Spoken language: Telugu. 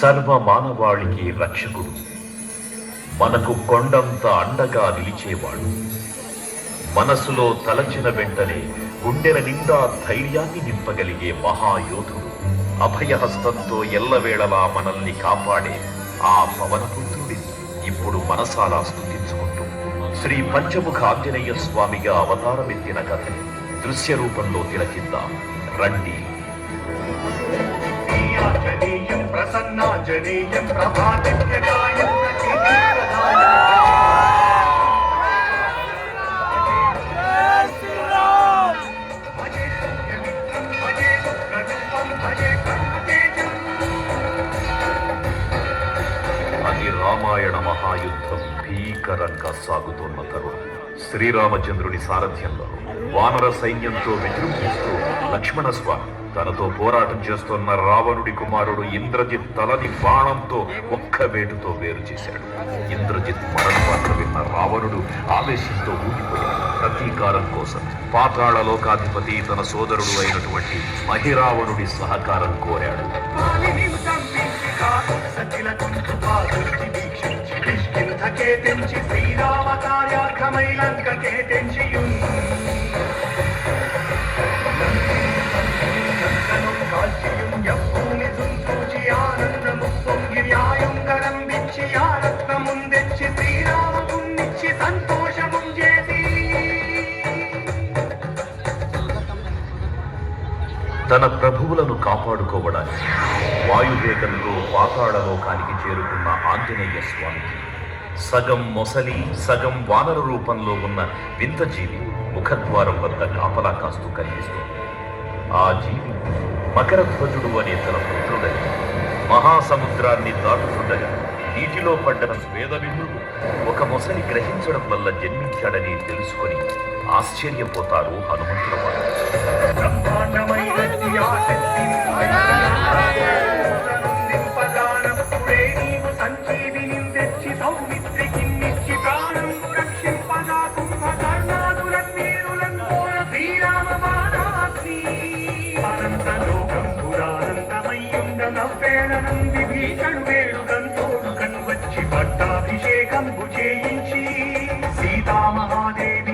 సర్వ మానవాళికి రక్షకుడు, మనకు కొండంత అండగా నిలిచేవాడు. మనసులో తలచిన వెంటనే గుండెల నిండా ధైర్యాన్ని నింపగలిగే మహాయోధుడు, అభయహస్తంతో ఎల్లవేళలా మనల్ని కాపాడే ఆ పవనపుత్రుడిని ఇప్పుడు మనసారా స్తుతించుకుంటూ శ్రీ పంచముఖ ఆంజనేయ స్వామిగా అవతారమెత్తిన కథని దృశ్య రూపంలో తిలకిద్దాం రండి. ప్రసన్నాంజనేయం ప్రభాదిత్యకాయం అది రామాయణ మహాయుద్ధం భీకరంగా సాగుతున్న తరుణం. శ్రీరామచంద్రుడి సారథ్యంలో వానర సైన్యంతో విజృంభిస్తూ లక్ష్మణస్వామి తనతో పోరాటం చేస్తున్న రావణుడి కుమారుడు ఇంద్రజిత్ తలని బాణంతో ఒక్క వేటుతో వేరు చేశాడు. ఇంద్రజిత్ మరణవార్త విన్న రావణుడు ఆవేశంతో ఊగిపోయాడు. ప్రతీకారం కోసం పాతాళ లోకాధిపతి తన సోదరుడు అయినటువంటి మహిరావణుడి సహకారం కోరాడు. శ్రీరామ కార్యార్థమై లంకకే తెంచియున్ తన ప్రభువులను కాపాడుకోవడానికి వాయువేగంలో పాతాళలోకానికి చేరుకున్న ఆంజనేయ స్వామికి సగం మొసలి సగం వానర రూపంలో ఉన్న వింత జీవి ముఖద్వారం వద్ద కాపలా కాస్తూ కనిపిస్తుంది. ఆ జీవి మకరధ్వజుడు అనే తన పుత్రుడని మహాసముద్రాన్ని దాటుతుండగా నీటిలో పడ్డ స్వేదబిందువు ఒక మొసలి గ్రహించడం వల్ల జన్మించాడని తెలుసుకొని ఆశ్చర్యపోతారు హనుమంతుల వారు. పట్టాభిషేకం చేయించి సీతామహాదేవి